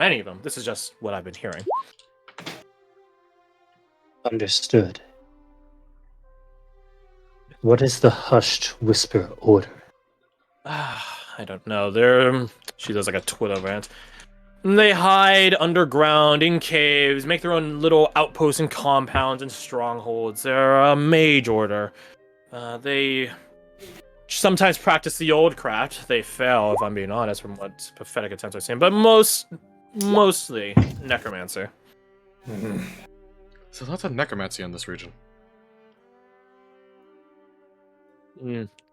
any of them. This is just what I've been hearing. Understood. What is the hushed whisper order? I don't know. She does like a twirl of her hands. They hide underground in caves, make their own little outposts and compounds and strongholds. They're a mage order. They sometimes practice the old craft. They fail, if I'm being honest, from what pathetic attempts I've seen. But mostly necromancer. Mm-hmm. So lots of necromancy in this region.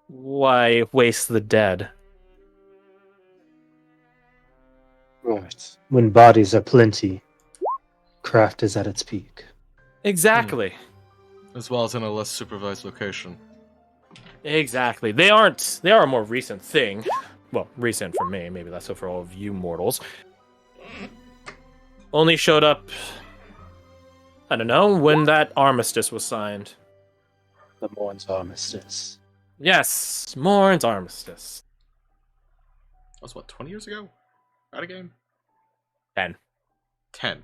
Why waste the dead? Right. When bodies are plenty, craft is at its peak. Exactly. As well as in a less supervised location. Exactly. They are a more recent thing. Well, recent for me, maybe less so for all of you mortals. Only showed up, I don't know, when that armistice was signed. The Morn's armistice. Yes, Morn's armistice. That was what, 20 years ago? Out of game? 10. 10.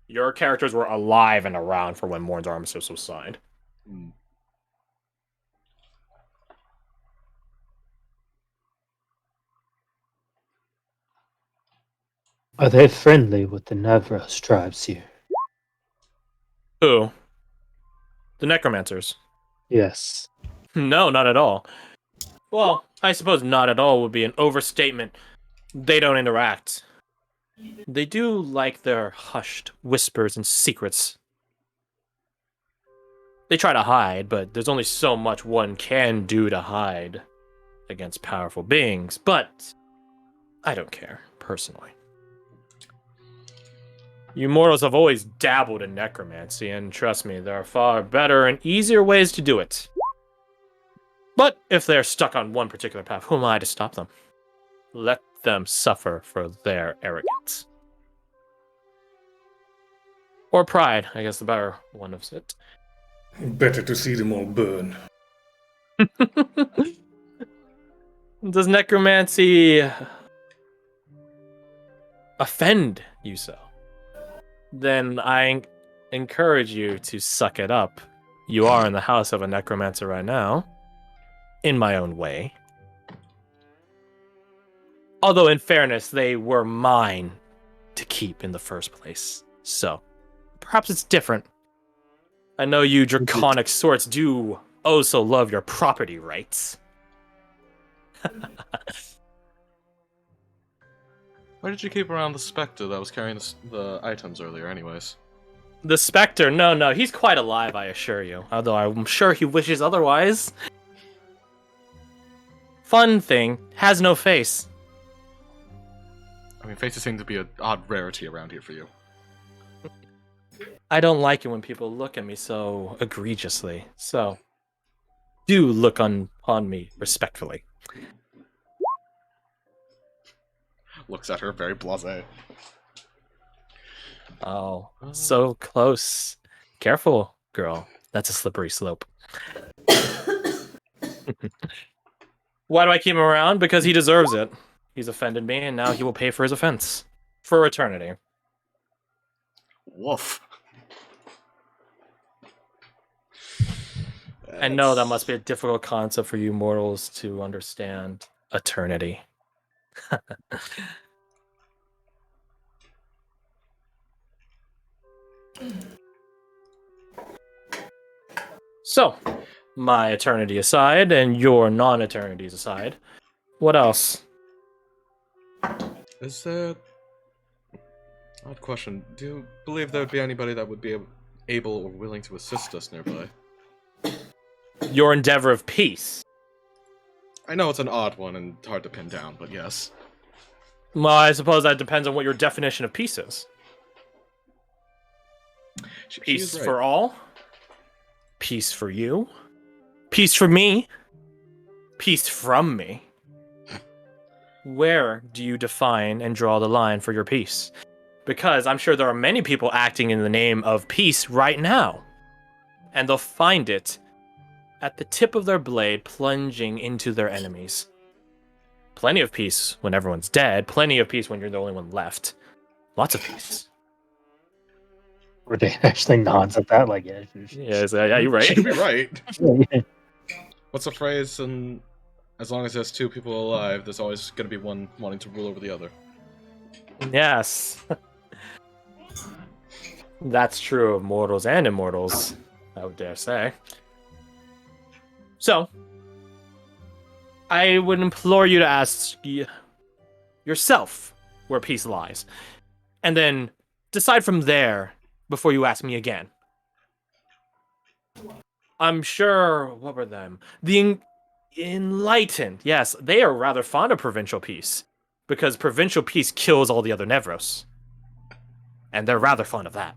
Your characters were alive and around for when Morn's armistice was signed. Hmm. Are they friendly with the Navras tribes here? Who? The necromancers. Yes. No, not at all. Well, I suppose not at all would be an overstatement. They don't interact. They do like their hushed whispers and secrets. They try to hide, but there's only so much one can do to hide against powerful beings. But I don't care, personally. You mortals have always dabbled in necromancy, and trust me, there are far better and easier ways to do it. But if they're stuck on one particular path, who am I to stop them? Let them suffer for their arrogance. Or pride, I guess the better one of it. Better to see them all burn. Does necromancy offend you so? Then I encourage you to suck it up. You are in the house of a necromancer right now. In my own way. Although, in fairness, they were mine to keep in the first place. So, perhaps it's different. I know you draconic sorts do so love your property rights. Why did you keep around the Spectre that was carrying the items earlier anyways? The Spectre? No, he's quite alive, I assure you. Although I'm sure he wishes otherwise. Fun thing, has no face. I mean, faces seem to be an odd rarity around here for you. I don't like it when people look at me so egregiously. So, do look on me respectfully. Looks at her very blasé. Oh, so close. Careful, girl. That's a slippery slope. Why do I keep him around? Because he deserves it. He's offended me, and now he will pay for his offense. For eternity. Woof. I know that must be a difficult concept for you mortals to understand. Eternity. So, my eternity aside, and your non-eternities aside, what else? Is there... Odd question. Do you believe there would be anybody that would be able or willing to assist us nearby? Your endeavor of peace. I know it's an odd one and hard to pin down, but yes. Well, I suppose that depends on what your definition of peace is. Peace right. for all? Peace for you? Peace for me? Peace from me? Where do you define and draw the line for your peace? Because I'm sure there are many people acting in the name of peace right now. And they'll find it at the tip of their blade plunging into their enemies. Plenty of peace when everyone's dead. Plenty of peace when you're the only one left. Lots of peace. Rendain actually nods at that, like, yeah. Yeah, you're right. You'd be right. Yeah. What's the phrase? And as long as there's two people alive, there's always going to be one wanting to rule over the other. Yes. That's true of mortals and immortals, I would dare say. So, I would implore you to ask yourself where peace lies. And then decide from there before you ask me again. I'm sure, what were them? The Enlightened. Yes, they are rather fond of provincial peace. Because provincial peace kills all the other Nevros. And they're rather fond of that.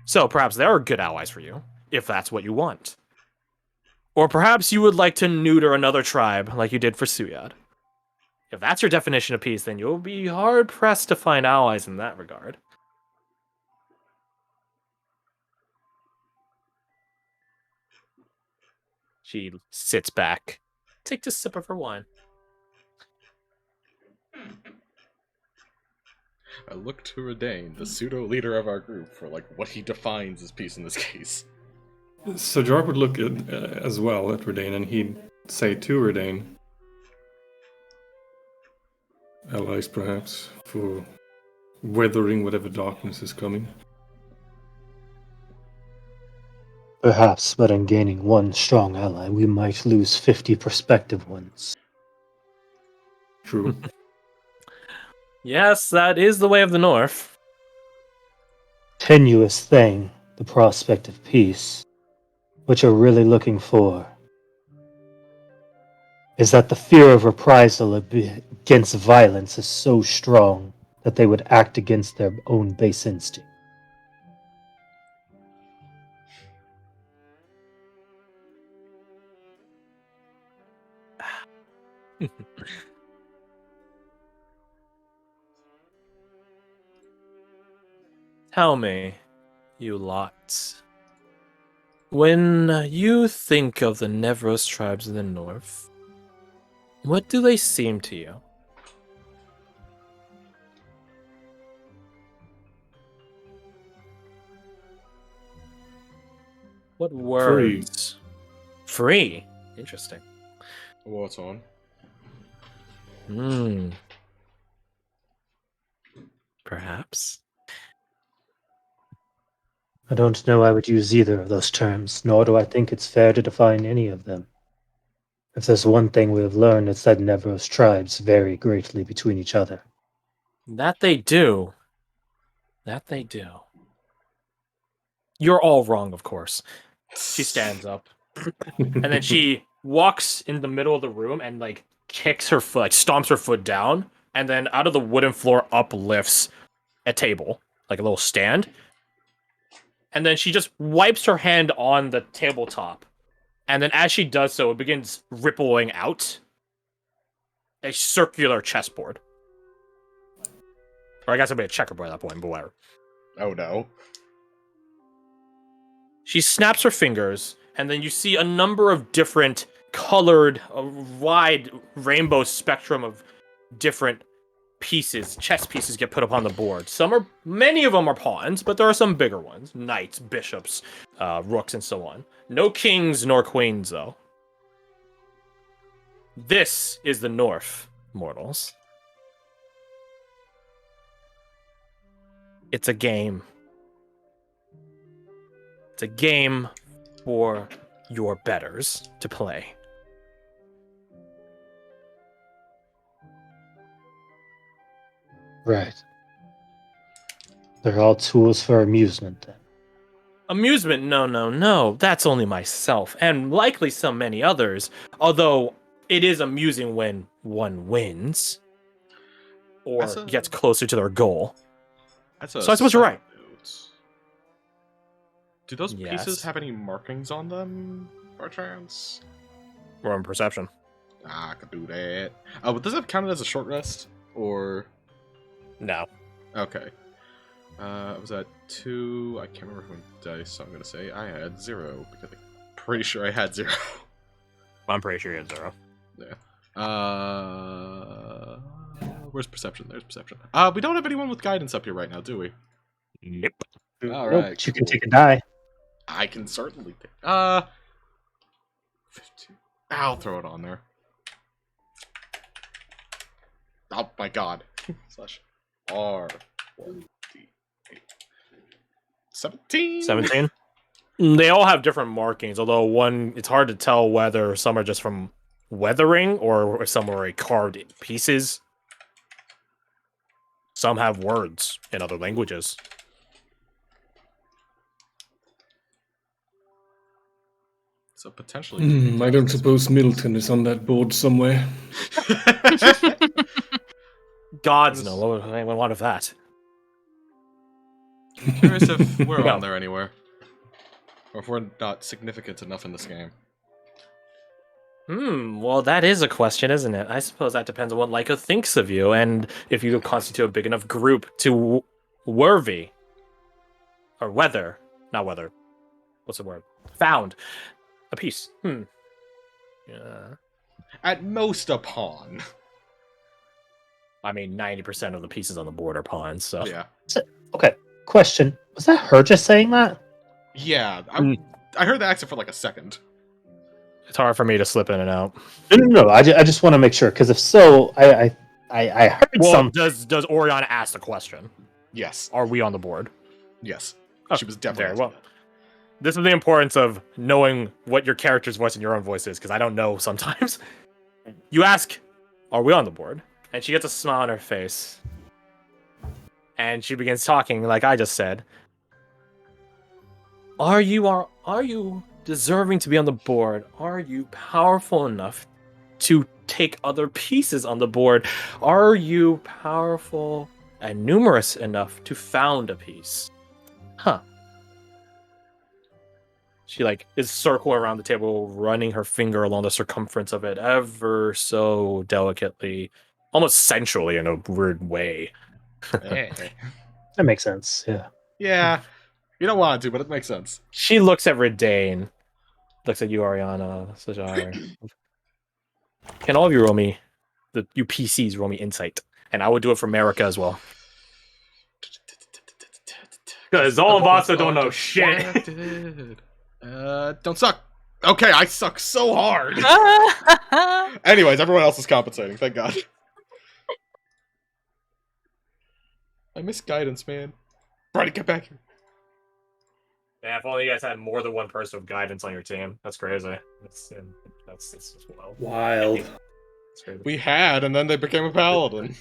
So perhaps there are good allies for you, if that's what you want. Or perhaps you would like to neuter another tribe, like you did for Suyad. If that's your definition of peace, then you'll be hard-pressed to find allies in that regard. She sits back, takes a sip of her wine. I look to Rendain, the pseudo-leader of our group, for like what he defines as peace in this case. So Jark would look at, as well at Rendain, and he'd say to Rendain, allies perhaps, for weathering whatever darkness is coming. Perhaps, but in gaining one strong ally, we might lose 50 prospective ones. True. Yes, that is the way of the North. Tenuous thing, the prospect of peace. What you're really looking for is that the fear of reprisal against violence is so strong that they would act against their own base instinct. Tell me, you lot, when you think of the Nevros tribes in the north, what do they seem to you? What words? Free. Interesting. What's on? Perhaps. I don't know I would use either of those terms, nor do I think it's fair to define any of them. If there's one thing we have learned, it's that Nevros tribes vary greatly between each other. That they do. That they do. You're all wrong, of course. She stands up. And then she walks in the middle of the room and, like, kicks her foot, like, stomps her foot down. And then out of the wooden floor uplifts a table, like a little stand. And then she just wipes her hand on the tabletop. And then as she does so, it begins rippling out a circular chessboard. Or I guess it'd be a checkerboard at that point, but whatever. Oh no. She snaps her fingers, and then you see a number of different colored, a wide rainbow spectrum of different pieces, chess pieces get put up on the board. Many of them are pawns, but there are some bigger ones. Knights, bishops, rooks, and so on. No kings nor queens, though. This is the North, mortals. It's a game. It's a game for your betters to play. Right. They're all tools for amusement, then. Amusement? No. That's only myself, and likely some many others. Although it is amusing when one wins or gets closer to their goal. So I suppose you're right. Do those pieces have any markings on them, by chance? Or in perception. I could do that. Oh, but does that count as a short rest? Or... No. Okay. I was at 2... I can't remember how many dice, so I'm going to say I had 0, because I'm pretty sure I had 0. I'm pretty sure you had 0. Yeah. Where's perception? There's perception. We don't have anyone with guidance up here right now, do we? Nope. All Nope, right, but you can cool. take a die. I can certainly take. 15. I'll throw it on there. Oh my god. Slash R 1D8. 17. 17. They all have different markings, although one, it's hard to tell whether some are just from weathering or some are carved pieces. Some have words in other languages. So potentially. I don't suppose Middleton is on that board somewhere. Gods know. What would anyone want of that? Curious if we're No. on there anywhere. Or if we're not significant enough in this game. Well, that is a question, isn't it? I suppose that depends on what Leica thinks of you, and if you constitute a big enough group to worthy. Or whether. Not whether. What's the word? Found. A piece. Yeah. At most a pawn. I mean, 90% of the pieces on the board are pawns, so. Yeah. Okay, question. Was that her just saying that? Yeah. Mm. I heard the accent for like a second. It's hard for me to slip in and out. No. I just want to make sure, because if so, I heard Well, some. does Oriana ask the question? Yes. Are we on the board? Yes. Oh, She was definitely very asking well. This is the importance of knowing what your character's voice and your own voice is, because I don't know sometimes. You ask, are we on the board? And she gets a smile on her face. And she begins talking like I just said. Are you deserving to be on the board? Are you powerful enough to take other pieces on the board? Are you powerful and numerous enough to found a piece? Huh. She is circling around the table, running her finger along the circumference of it ever so delicately, almost sensually in a weird way. Eh. That makes sense. Yeah. Yeah. You don't want to, but it makes sense. She looks at Redane, looks at you, Ariana, Sajar. Can all of you roll me, you PCs roll me insight, and I would do it for America as well. Because all of us don't know shit. Don't suck. Okay, I suck so hard. Anyways, everyone else is compensating. Thank God. I miss guidance, man. Brady, get back here. Yeah, if only you guys had more than one person with guidance on your team. That's crazy. That's just wild. Wild. That's crazy. We had, and then they became a paladin.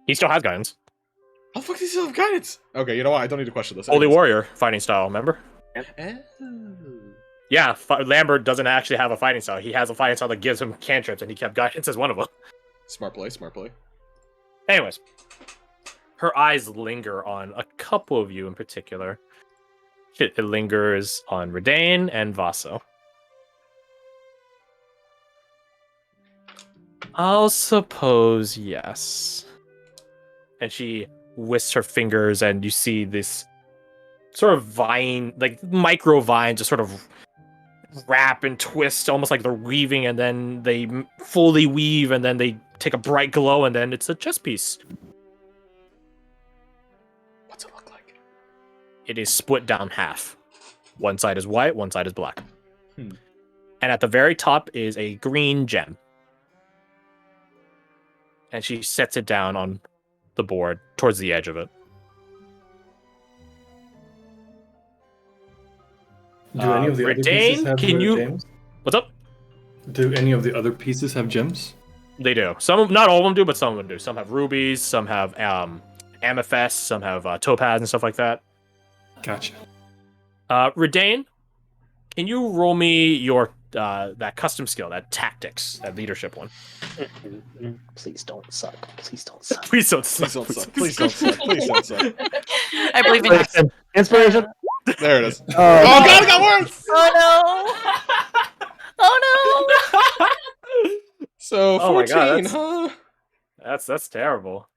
He still has guidance. How the fuck does he still have guidance? Okay, you know what? I don't need to question this. Holy Anyways. Warrior fighting style, remember? Oh. Yeah, Lambert doesn't actually have a fighting style. He has a fighting style that gives him cantrips, and he kept guidance as one of them. Smart play, smart play. Anyways, her eyes linger on a couple of you in particular. It lingers on Redane and Vaso. I'll suppose yes. And she whisks her fingers, and you see this sort of vine, micro vine, just sort of wrap and twist, almost like they're weaving, and then they fully weave, and then they take a bright glow, and then it's a chess piece. What's it look like? It is split down half. One side is white, one side is black. Hmm. And at the very top is a green gem. And she sets it down on the board towards the edge of it. Do any of the other Redane, pieces have can you- gems? What's up? Do any of the other pieces have gems? They do. Not all of them do, but some of them do. Some have rubies, some have amethyst, some have topaz and stuff like that. Gotcha. Redane, can you roll me your that custom skill, that tactics, that leadership one? Please don't suck. Please don't suck. Please don't Please don't suck. Please don't suck. Please don't suck. I believe in you. Inspiration. There it is. Oh, Oh god, it got worse! Oh no! Oh So, Oh my 14, God, huh? That's terrible.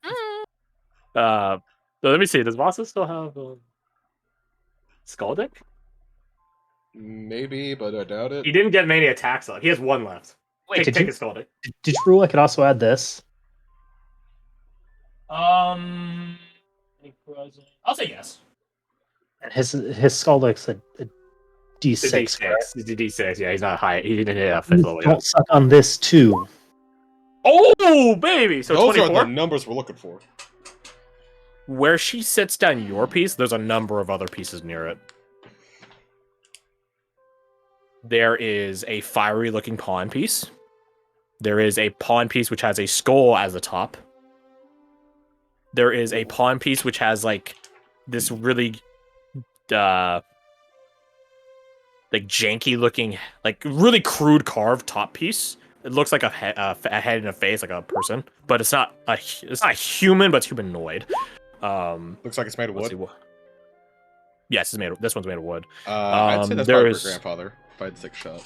no! Let me see. Does Vasa still have Skull Dick? Maybe, but I doubt it. He didn't get many attacks left. He has one left. Wait, take a skull. did you rule I could also add this? I'll say yes. And his skull looks a It's a D6. D6. It's a D6. Yeah, he's not high. He didn't hit a fifth level yet. Don't suck on this too. Oh, baby! So Those 24. are the numbers we're looking for. Where she sits down your piece, there's a number of other pieces near it. There is a fiery-looking pawn piece. There is a pawn piece which has a skull as the top. There is a pawn piece which has, like, this really, like, janky-looking, like, really crude carved top piece. It looks like a head and a face, like a person, but it's not a human, but it's humanoid. Looks like it's made of Let's wood. see, yes, this one's made of wood. I'd say that's there probably is- your grandfather. If I had to take a shot.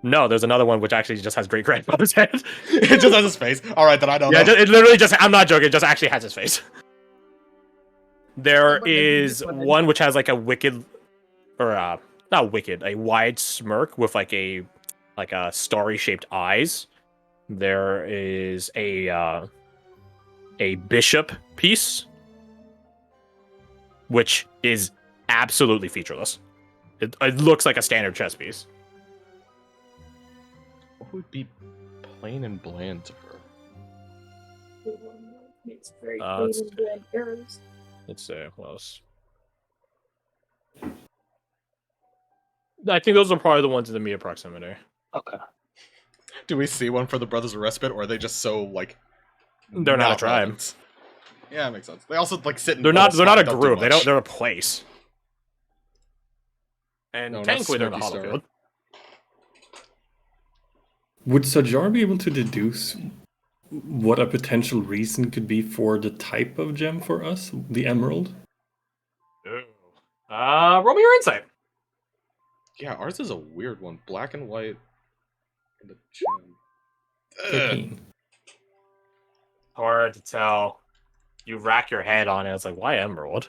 No, there's another one which actually just has great grandfather's head. It just has his face. All right, then I don't know. It literally just, I'm not joking, it just actually has his face. There is one which has like a wicked, or not wicked, a wide smirk with like a starry shaped eyes. There is a bishop piece, which is absolutely featureless. It looks like a standard chess piece. What would be plain and bland to her? It's very let's plain and bland arrows. Let's see, what else? I think those are probably the ones in the immediate proximity. Okay. Do we see one for the Brothers of Respite, or are they just so like? They're not a tribe. relevant? Yeah, that makes sense. They also like sit. In They're not a don't do group. much. They're a place. And No, not technically they're in the Smoky hollow Star. field. Would Sajar be able to deduce what a potential reason could be for the type of gem for us, the emerald? Roll me your insight. Yeah, ours is a weird one. Black and white. And a gem. Ugh. 13. Hard to tell. You rack your head on it. It's like, why emerald?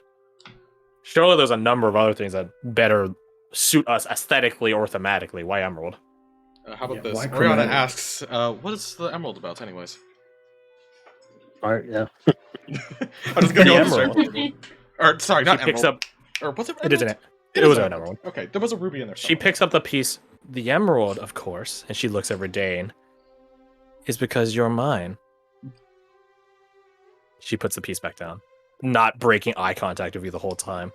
Surely there's a number of other things that better suit us aesthetically or thematically. Why emerald? How about Yeah, this? why Oriana chromatic? asks, "What is the emerald about, anyways?" Alright, yeah. I'm just gonna The go straight emerald. forward. Or sorry, She not picks emerald. up. Or was it? It isn't emerald? it. It is was an emerald. Okay, there was a ruby in there. She somewhere. picks up the piece, the emerald, of course, and she looks at Verdane. Is because you're mine. She puts the piece back down, not breaking eye contact with you the whole time.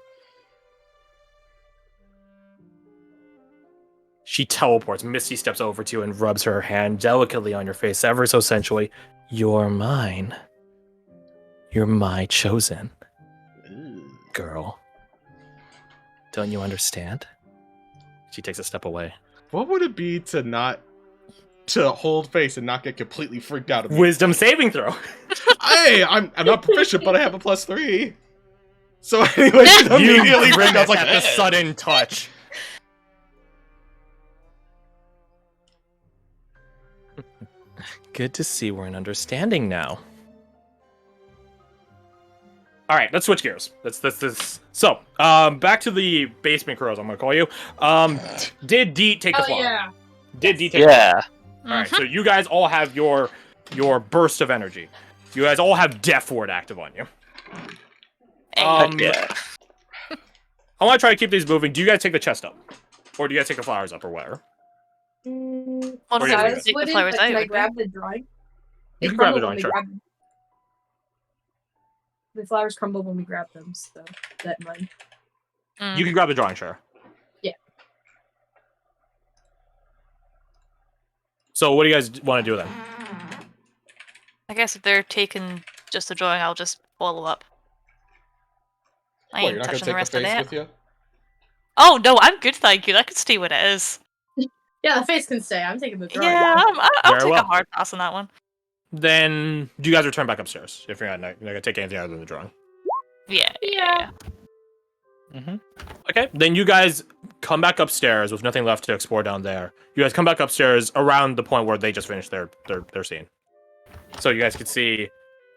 She teleports. Misty steps over to you and rubs her hand delicately on your face, ever so sensually. You're mine. You're my chosen Ooh. girl. Don't you understand? She takes a step away. What would it be to hold face and not get completely freaked out? Of me? Wisdom saving throw. Hey, I'm not proficient, but I have a +3. So anyway, she You immediately freaked out. grimace Like at the "Eh." sudden touch. Good to see we're in understanding now. All right, let's switch gears. Let's. So, back to the basement crows. I'm gonna call you. Did Deet take the Oh flower? yeah. Did Deet take? The Yeah. All right, so you guys all have your burst of energy. You guys all have Death Ward active on you. Yeah. I want to try to keep these moving. Do you guys take the chest up, or do you guys take the flowers up, or where? Mm, Or Well, you I leave would it. take the wouldn't, flowers but can out. I grab the drawing? You They can grab the crumble drawing, when we sure. grab them. The flowers crumble when we grab them, so that mine. You can grab the drawing, sure. Yeah. So what do you guys want to do then? I guess if they're taking just the drawing, I'll just follow up. I What, ain't you're not gonna touching the take the rest of face that. with you? Oh no, I'm good, thank you. That can stay what it is. Yeah, the face can stay. I'm taking the drawing. Yeah, I'll Very take well. a hard pass on that one. Then do you guys return back upstairs if you're not gonna take anything other than the drawing? Yeah. Yeah. Okay. Then you guys come back upstairs with nothing left to explore down there. You guys come back upstairs around the point where they just finished their scene. So you guys could see.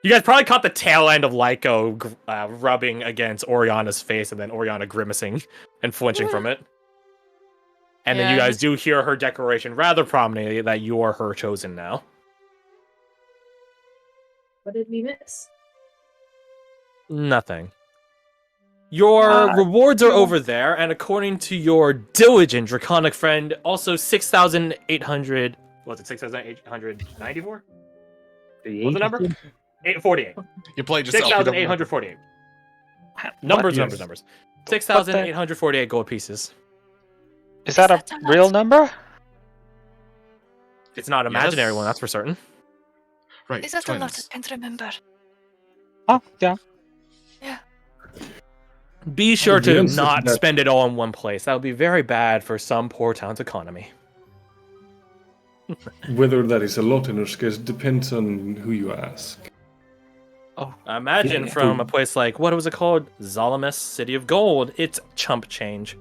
You guys probably caught the tail end of Lyco rubbing against Oriana's face and then Oriana grimacing and flinching from it. And then Yeah, you I guys do hear her declaration rather prominently that you are her chosen now. What did we miss? Nothing. Your rewards are over there, and according to your diligent draconic friend, also 6,800. Was it 6,894? What's the number? 848. You played yourself. You don't remember. 6,848. What? Numbers. Yes. 6,848 gold pieces. Is that a Is that a lot? real number? It's not an imaginary Yes. one, that's for certain. Right. Is that a lot? I twins. can't remember. Oh, yeah. Be sure the to answer to not that- spend it all in one place. That would be very bad for some poor town's economy. Whether that is a lot in Ushka depends on who you ask. Imagine Yeah. from a place like, what was it called? Zalamis, City of Gold. It's chump change.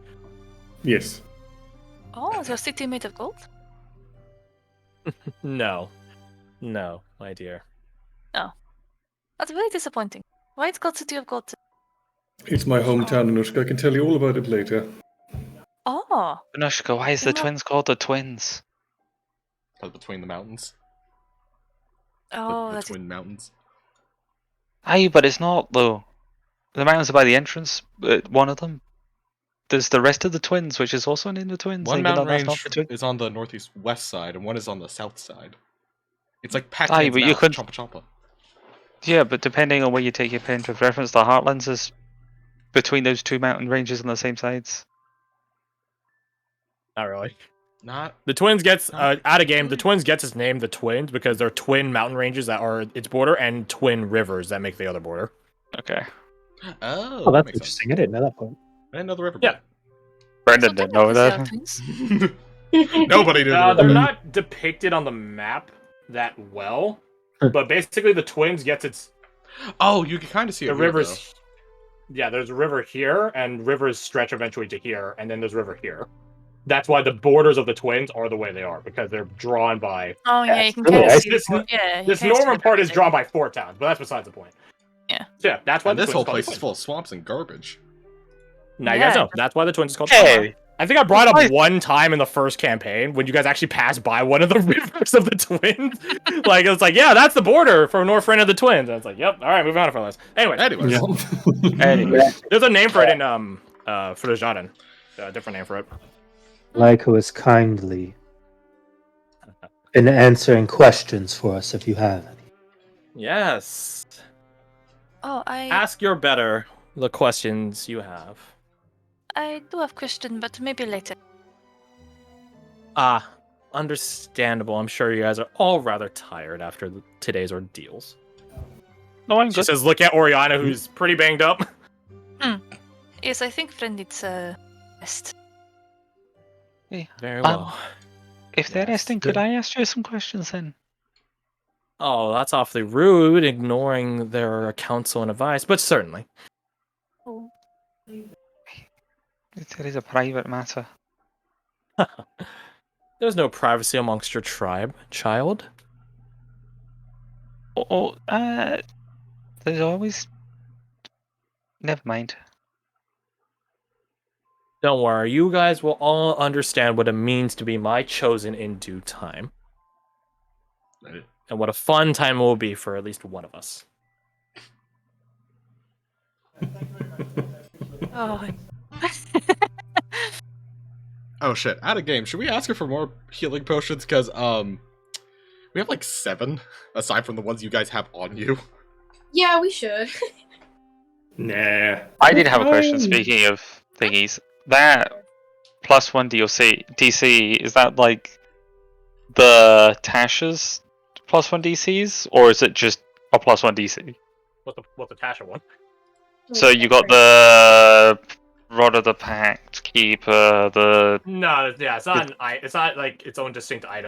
Yes. Oh, is your city made of gold? No. No, my dear. That's very disappointing. Why it's called City of Gold? It's my hometown in Ushka. I can tell you all about it later. Oh, Anushka, why is the Then what- twins called the twins? Between the mountains. oh, The that's twin mountains. Aye, but it's not though. The mountains are by the entrance. One of them. There's the rest of the twins, which is also in the twins. One even though mountain that's not range the twins. is on the northeast west side, and one is on the south side. It's like packed Aye, in but you mouth, could- chompa chompa. Yeah, but depending on where you take your point of reference, the Heartlands is between those two mountain ranges on the same sides. Not really. Not The Twins gets, Not out of game, the really. Twins gets its name, the Twins, because they're twin mountain ranges that are its border and twin rivers that make the other border. Okay. Oh, Oh, that that's makes sense. interesting. I didn't know that part. I didn't know the river. Yeah. Brendan didn't know they are that. twins. Nobody knew the river. They're not depicted on the map that well, but basically the Twins gets its Oh, you can kind of see it. the here, rivers. Yeah, there's a river here, and rivers stretch eventually to here, and then there's a river here. That's why the borders of the Twins are the way they are, because they're drawn by. Oh yeah, Yeah, you can really, kind I of see see. this- Yeah, you This can see northern the part is boundary. drawn by 4 towns, but that's besides the point. Yeah. So yeah, that's though. why And the this Twins whole is called place the is Twins. full of swamps and garbage. Now you guys Yeah. know. That's why the Twins is called. Hey! I think I brought up Why- one time in the first campaign when you guys actually passed by one of the rivers of the Twins. Like it's like, yeah, that's the border for North Friend of the Twins. And it's like, yep, all right, moving on, fellas. Anyway, Anyways, Yeah. Anyway. there's a name for it in for the Jardin. A different name for it. Lyko is kindly in answering questions for us if you have any. Yes. Oh, I Ask your better the questions you have. do have question, but maybe later. Ah, understandable. I'm sure you guys are all rather tired after today's ordeals. No, I'm She good. says, look at Oriana, who's pretty banged up. Yes, I think friend needs rest. Very well. If they're Yes. resting, could I ask you some questions then? Oh, that's awfully rude, ignoring their counsel and advice, but certainly. Oh. It is a private matter. There's no privacy amongst your tribe, child. There's always. Never mind. Don't worry, you guys will all understand what it means to be my chosen in due time. Right. And what a fun time it will be for at least one of us. Oh. Oh shit! Out of game. Should we ask her for more healing potions? Because we have like 7 aside from the ones you guys have on you. Yeah, we should. Nah. I did have a question. Oh. Speaking of thingies, that +1 DC, is that like the Tasha's +1 DCs, or is it just a +1 DC? What's the Tasha one? So you got the Rod of the Pact Keeper, the No, yeah, it's not like its own distinct item.